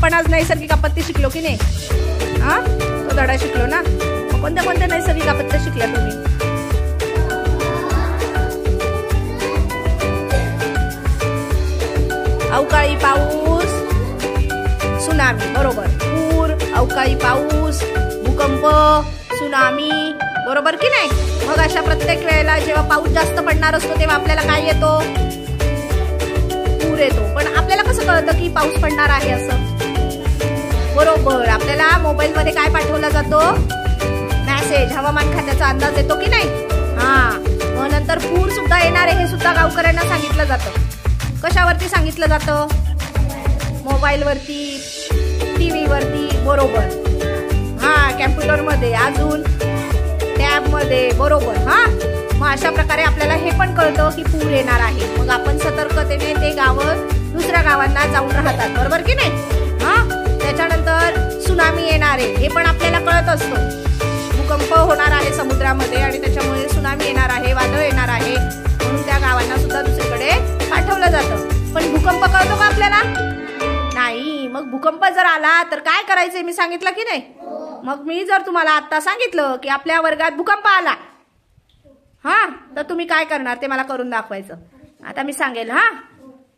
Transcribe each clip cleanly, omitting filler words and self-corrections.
आपण आज नैसर्गिक आपत्ती शिकलो की नाही? हा, तो धडा शिकलो ना. कोणत्या कोणत्या नैसर्गिक आपत्त्या शिकल्या तुम्ही? अवकाळी पाऊस, सुनामी, बरोबर. पूर, अवकाळी पाऊस, भूकंप, सुनामी, बरोबर की नाही? मग अशा प्रत्येक वेळेला जेव्हा पाऊस जास्त पडणार असतो तेव्हा आपल्याला काय येतो? पूर येतो. पण आपल्याला कसं कळतं की पाऊस पडणार आहे असं? बरोबर, आपल्याला मोबाईल मध्ये काय पाठवला जातो? मेसेज, हवामान खात्याचा अंदाज येतो की नाही? हा, मग नंतर पूर सुद्धा येणार आहे हे सुद्धा गावकऱ्यांना सांगितलं जातं. कशावरती सांगितलं जातं? मोबाईल वरती, टीव्ही वरती, बरोबर. हा, कॅम्प्युटर मध्ये, अजून टॅब मध्ये, बरोबर. हा, मग अशा प्रकारे आपल्याला हे पण कळतं की पूर येणार आहे. मग आपण सतर्कतेने ते गावं दुसऱ्या गावांना जाऊन राहतात, बरोबर की नाही? हा, त्याच्यानंतर सुनामी येणार आहे हे पण आपल्याला कळत असतं. भूकंप होणार आहे समुद्रामध्ये आणि त्याच्यामुळे सुनामी येणार आहे, वादळ येणार आहे, म्हणून त्या गावांना सुद्धा दुसरीकडे पाठवलं जातं. पण भूकंप कळतो का आपल्याला? नाही. मग भूकंप जर आला तर काय करायचंय मी सांगितलं की नाही? मग मी जर तुम्हाला आता सांगितलं की आपल्या वर्गात भूकंप आला, हा, तर तुम्ही काय करणार ते मला करून दाखवायचं. आता मी सांगेल. हा,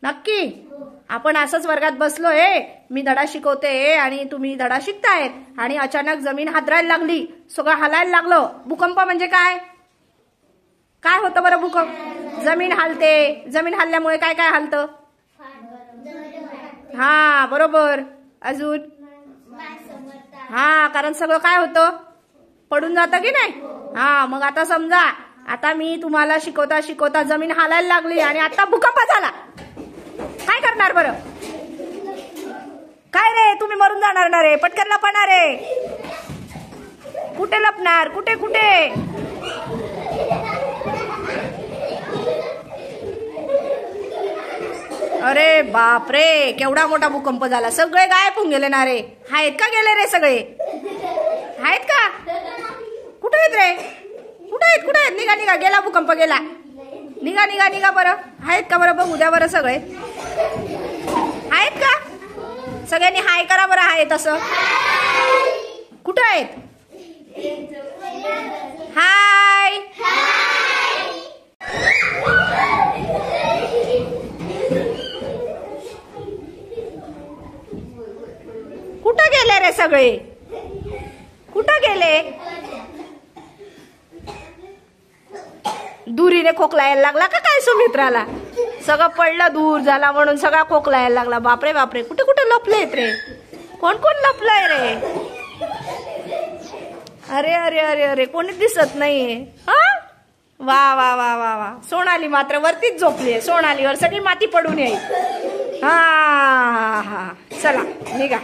नक्की. आपण असंच वर्गात बसलोय, मी धडा शिकवते आणि तुम्ही धडा शिकतायत आणि अचानक जमीन हादरायला लागली, सगळं हलायला लागलं. भूकंप म्हणजे काय? काय होतं बरं भूकंप? जमीन हालते. जमीन हलल्यामुळे काय काय हलतं? हा, बरोबर. अजून? हा, कारण सगळं काय होतं? पडून जातं की नाही? हा, मग आता समजा आता मी तुम्हाला शिकवता शिकवता जमीन हालायला लागली आणि आता भूकंप झाला, काय करणार बरं? काय रे, तुम्ही मरून जाणार ना रे? पटकन लपणार रे. कुठे लपणार? कुठे कुठे? अरे बापरे, केवढा मोठा भूकंप झाला. सगळे गायब होऊन गेले ना रे. आहेत का गेले रे सगळे? आहेत का? कुठे आहेत रे? कुठे आहेत? कुठे आहेत? निघा निघा, गेला भूकंप गेला. निघा निघा निघा बरं. आहेत का बरं? बघ उद्या बरं सगळे आहेत का? सगळ्यांनी हाय करा बरं. आहे तसं. कुठे आहेत? हाय. कुठं गेले रे सगळे? कुठं गेले? दुरीने खोकला यायला लागला का काय सुमित्राला? सगळं पडलं, दूर झाला म्हणून सगळा खोकला यायला लागला. बापरे बापरे, कुठे कुठे लपलेत रे? कोण कोण लपलंय रे? अरे अरे अरे अरे, कोणी दिसत नाहीये. हा, वा वा वा वा वा. सोनाली मात्र वरतीच झोपलीये. सोनालीवर सगळी माती पडून येईल. हा हा, चला निघा.